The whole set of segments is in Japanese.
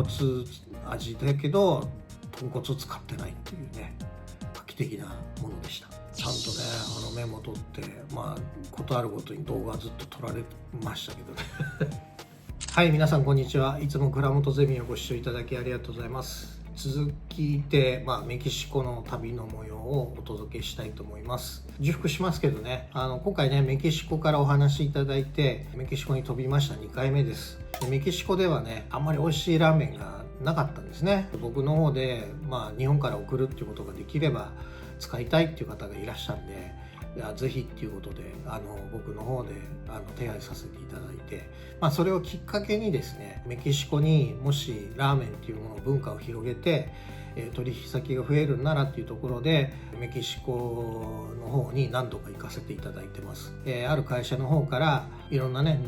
骨味だけど豚骨を使ってないっていうね、画期的なものでした。ちゃんとねメモ取って、ことあるごとに動画ずっと撮られましたけどねはい、皆さんこんにちは。いつも倉本ゼミをご視聴いただきありがとうございます。続きで、メキシコの旅の模様をお届けしたいと思います。重複しますけどね、今回ねメキシコからお話しいただいて、メキシコに飛びました2回目です。メキシコではね、あんまり美味しいラーメンがなかったんですね。僕の方で、日本から送るっていうことができれば使いたいっていう方がいらっしゃるんで、ぜひっていうことで僕の方で手配させていただいて、それをきっかけにですね、メキシコにもしラーメンっていうもの文化を広げて取引先が増えるならっていうところで、メキシコの方に何度か行かせていただいてます。ある会社の方からいろんなね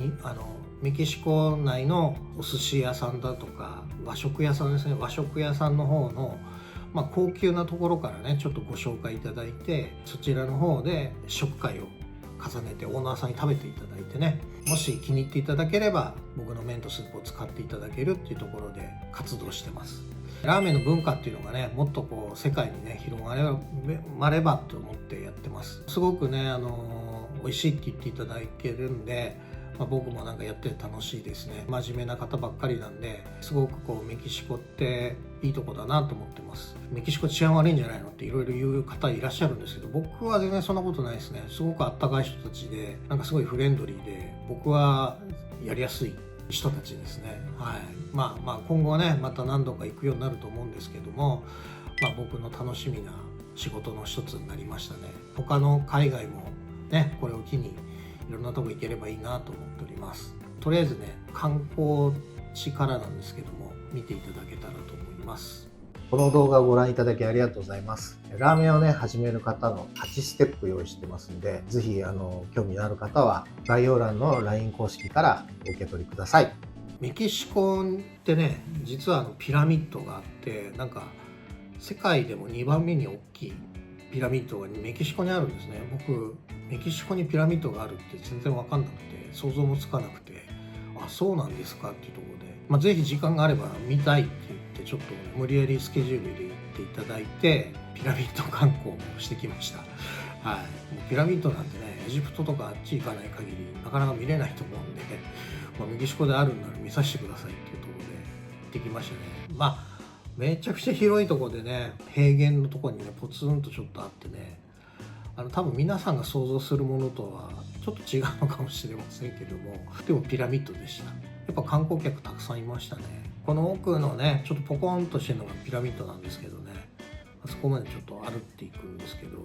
メキシコ内のお寿司屋さんだとか和食屋さんですね、和食屋さんの方の高級なところからねちょっとご紹介いただいて、そちらの方で食会を重ねてオーナーさんに食べていただいてね、もし気に入っていただければ僕の麺とスープを使っていただけるっていうところで活動してます。ラーメンの文化っていうのがねもっと世界にね広まればと思ってやってます。すごくね美味しいって言っていただけるんで、僕もなんかやってて楽しいですね。真面目な方ばっかりなんで、すごくメキシコっていいとこだなと思ってます。メキシコ治安悪いんじゃないのっていろいろ言う方いらっしゃるんですけど、僕は全然そんなことないですね。すごくあったかい人たちで、なんかすごいフレンドリーで、僕はやりやすい人たちですね。はい。今後はねまた何度か行くようになると思うんですけども、僕の楽しみな仕事の一つになりましたね。他の海外もねこれを機にいろんなとこ行ければいいなと思っております。とりあえずね観光地からなんですけども見ていただけたらと思います。この動画をご覧いただきありがとうございます。ラーメンをね始める方の8ステップ用意してますんで、ぜひ興味のある方は概要欄の LINE 公式からお受け取りください。メキシコってね実はピラミッドがあって、なんか世界でも2番目に大きいピラミッドがメキシコにあるんですね。僕メキシコにピラミッドがあるって全然分かんなくて、想像もつかなくて、あそうなんですかっていうところで、ぜひ時間があれば見たいって言ってちょっと無理やりスケジュールで行っていただいてピラミッド観光もしてきました。はい、もうピラミッドなんてねエジプトとかあっち行かない限りなかなか見れないと思うんで、メキシコであるんなら見させてくださいっていうところで行ってきましたね。めちゃくちゃ広いところでね、平原のところにねポツンとちょっとあってね、多分皆さんが想像するものとはちょっと違うのかもしれませんけども、でもピラミッドでした。やっぱ観光客たくさんいましたね。この奥のねちょっとポコンとしてるのがピラミッドなんですけどね、あそこまでちょっと歩っていくんですけど、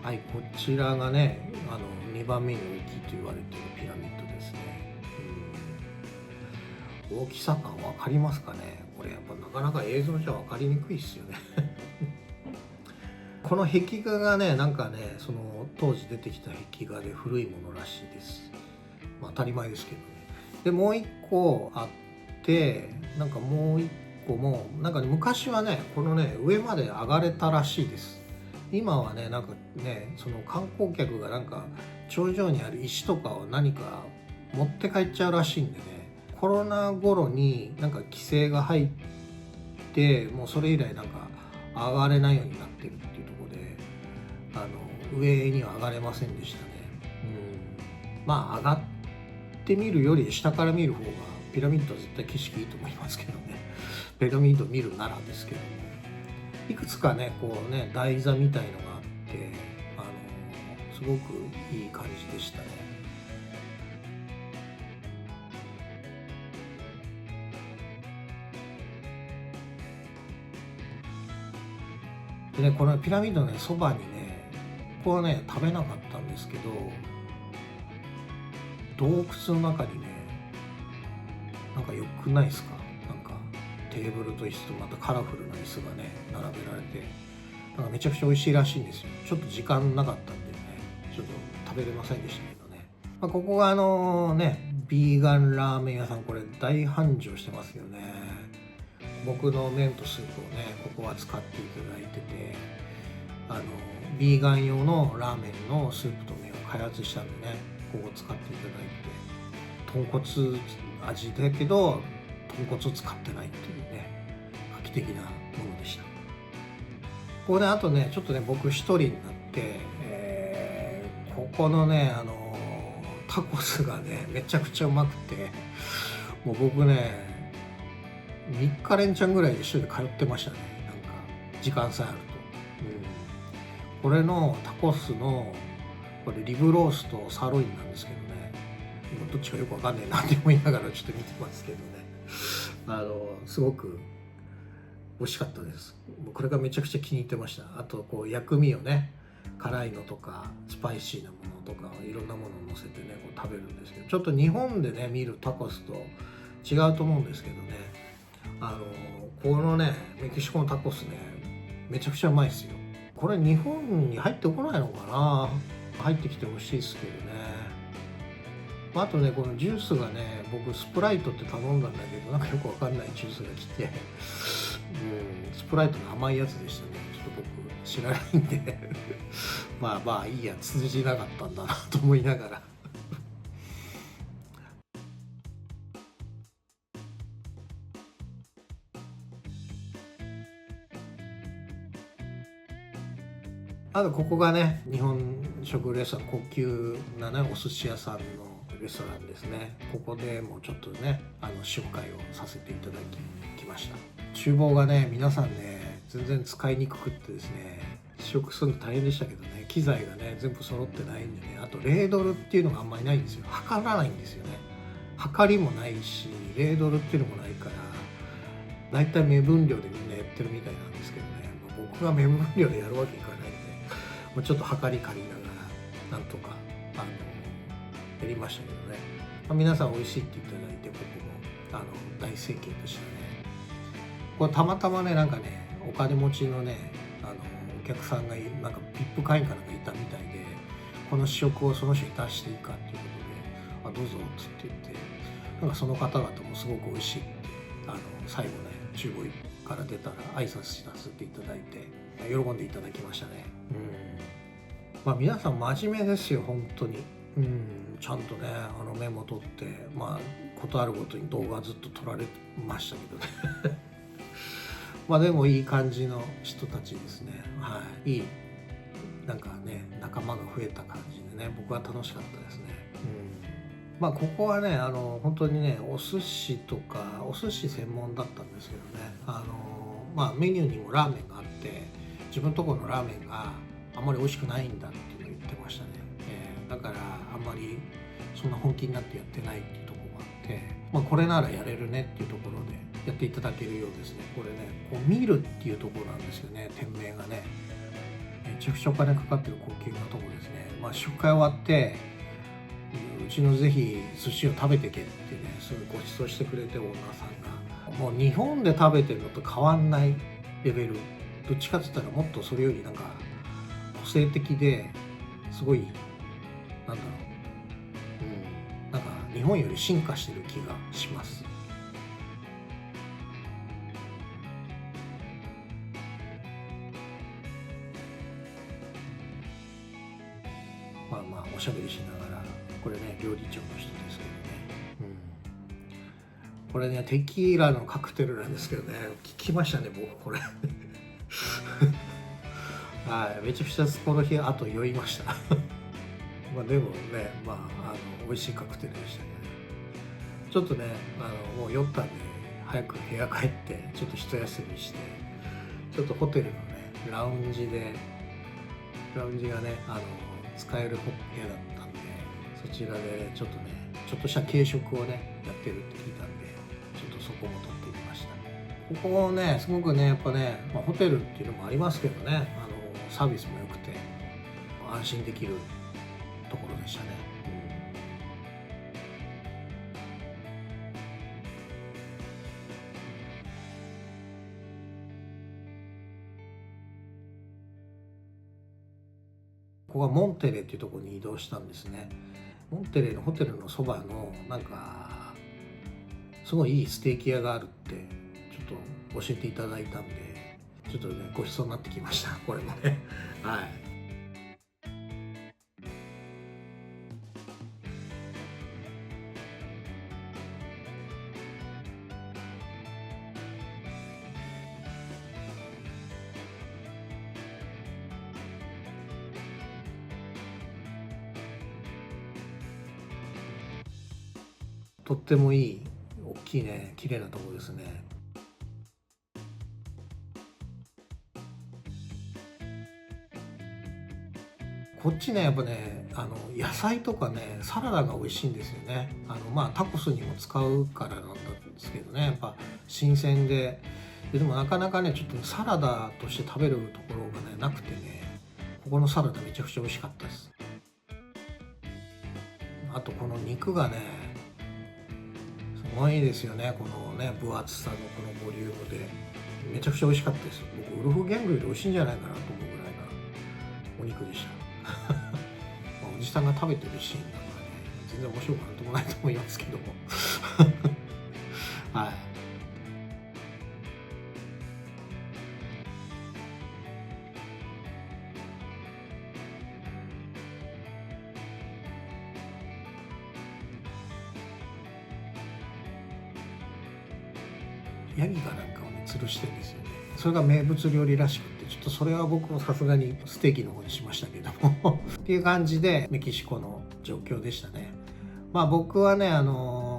はい、こちらがね2番目に大きいと言われているピラミッドですね。大きさ感分かりますかね。これやっぱなかなか映像じゃ分かりにくいですよねこの壁画がねなんかねその当時出てきた壁画で古いものらしいです。当たり前ですけどね。でもう一個あって、なんかもう一個もなんか、昔はねこのね上まで上がれたらしいです。今はねなんかねその観光客がなんか頂上にある石とかを何か持って帰っちゃうらしいんでね、コロナ頃になんか規制が入ってもうそれ以来なんか上がれないようになってるっていうところで、上には上がれませんでしたね。上がってみるより下から見る方がピラミッドは絶対景色いいと思いますけどねピラミッド見るならですけども、いくつかね台座みたいのがあってすごくいい感じでしたね。でね、このピラミッドのねそばにね、ここはね食べなかったんですけど、洞窟の中にね、なんか良くないですか？なんかテーブルと椅子とまたカラフルな椅子がね並べられて、なんかめちゃくちゃ美味しいらしいんですよ。ちょっと時間なかったんでね、ちょっと食べれませんでしたけどね。ここがビーガンラーメン屋さん、これ大繁盛してますよね。僕の麺とスープをねここは使っていただいてて、ビーガン用のラーメンのスープと麺を開発したんでね、ここを使っていただいて、豚骨味だけど豚骨を使ってないっていうね、画期的なものでした。ここであとねちょっとね僕一人になって、ここのねタコスがねめちゃくちゃうまくて、もう僕ね3日連チャンぐらい一緒に通ってましたね。なんか時間さえあると、これのタコスのこれリブロースとサーロインなんですけどね、どっちかよくわかんないなって思いながらちょっと見てますけどね、すごく美味しかったです。これがめちゃくちゃ気に入ってました。あとこう薬味をね、辛いのとかスパイシーなものとかいろんなものを乗せてねこう食べるんですけど、ちょっと日本でね見るタコスと違うと思うんですけどね、このねメキシコのタコスねめちゃくちゃうまいですよ。これ日本に入ってこないのかな、入ってきてほしいですけどね。あとねこのジュースがね、僕スプライトって頼んだんだけどなんかよくわかんないジュースが来てスプライトの甘いやつでしたね。ちょっと僕知らないんでまあいいや、通じなかったんだなと思いながらあとここがね日本食レストラン、高級なねお寿司屋さんのレストランですね。ここでもうちょっとね試食会をさせていただきました。厨房がね皆さんね全然使いにくくってですね、試食するの大変でしたけどね、機材がね全部揃ってないんでね、あとレードルっていうのがあんまりないんですよ。測らないんですよね。測りもないしレードルっていうのもないから、だいたい目分量でみんなやってるみたいなんですけどね、僕が目分量でやるわけいかないんで、もうちょっと測り借りながらなんとかやりましたけどね、皆さん美味しいっていただいて、僕も大盛況でしたね。これたまたまねなんかねお金持ちのねお客さんがなんかVIP会員かなんかいたみたいで、この試食をその人に出していいかっていうことで、どうぞっつって言って、なんかその方々もすごく美味しいって最後ね厨房から出たら挨拶させていただいて喜んでいただきましたね。皆さん真面目ですよ本当に。ちゃんとねメモ取って、ことあるごとに動画ずっと撮られましたけどねでもいい感じの人たちですね。いいなんかね仲間が増えた感じでね、僕は楽しかったですね。ここはね本当にねお寿司とかお寿司専門だったんですけどね、メニューにもラーメンがあって、自分のところのラーメンがあんまり美味しくないんだっていうのを言ってましたね。だからあんまりそんな本気になってやってないっていうところがあって、これならやれるねっていうところでやっていただけるようですね。これねこう見るっていうところなんですよね。店名がねめちゃくちゃお金かかってる高級なところですね。試食会終わってうちのぜひ寿司を食べてけってね、すごいご馳走してくれて、オーナーさんがもう日本で食べてるのと変わんないレベル、どっちかって言ったらもっとそれよりなんか個性的ですごいなんだろう、なんか日本より進化してる気がします。おしゃべりしながら、これね料理長の人ですけどね、これねテキーラのカクテルなんですけどね、聞きましたね僕これめちゃくちゃこの日あと酔いましたでもね美味しいカクテルでしたね。ちょっとねもう酔ったんで早く部屋帰ってちょっと一休みして、ちょっとホテルのねラウンジがね使える部屋だったんで、そちらでちょっとした軽食をねやってるって聞いたんで、ちょっとそこも撮ってみました。ここねすごくねやっぱね、ホテルっていうのもありますけどね、サービスも良くて安心できるところでしたね。ここはモンテレっていうところに移動したんですね。モンテレのホテルのそばのなんかすごいいいステーキ屋があるってちょっと教えていただいたんで、ちょっとねごちそうになってきましたこれもね。はい。とってもいい大きいね綺麗なところですね。こっちねやっぱね野菜とかねサラダが美味しいんですよね。タコスにも使うからなんですけどね、やっぱ新鮮でもなかなかねちょっとサラダとして食べるところがねなくてね、ここのサラダめちゃくちゃ美味しかったです。あとこの肉がねすごいですよね。このね分厚さのこのボリュームでめちゃくちゃ美味しかったです。僕ウルフギャングより美味しいんじゃないかなと思うぐらいなお肉でした。おじさんが食べてるシーンなんかね全然面白くなんともないと思いますけどもはい。ヤギがなんかをね吊るしてるんですよね。それが名物料理らしくて、ちょっとそれは僕もさすがにステーキの方にしましたけどもっていう感じでメキシコの状況でしたね。僕はね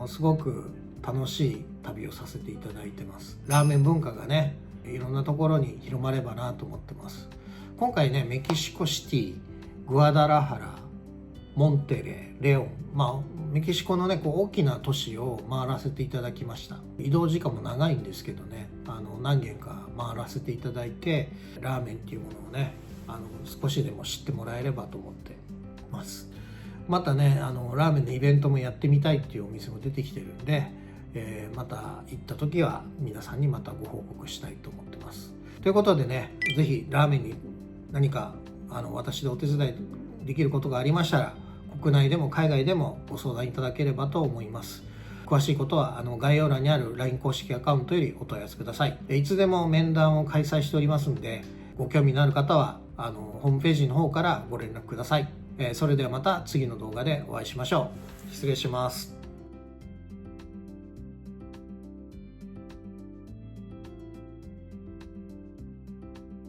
すごく楽しい旅をさせていただいてます。ラーメン文化がねいろんなところに広まればなと思ってます。今回ねメキシコシティ、グアダラハラ、モンテレー、レオン、メキシコのねこう大きな都市を回らせていただきました。移動時間も長いんですけどね、何軒か回らせていただいて、ラーメンっていうものをね少しでも知ってもらえればと思ってます。またねラーメンのイベントもやってみたいっていうお店も出てきてるんで、また行った時は皆さんにまたご報告したいと思ってます。ということでね、是非ラーメンに何か私でお手伝いできることがありましたら、国内でも海外でもご相談いただければと思います。詳しいことは概要欄にある LINE 公式アカウントよりお問い合わせください。いつでも面談を開催しておりますので、ご興味のある方はホームページの方からご連絡ください。それではまた次の動画でお会いしましょう。失礼します。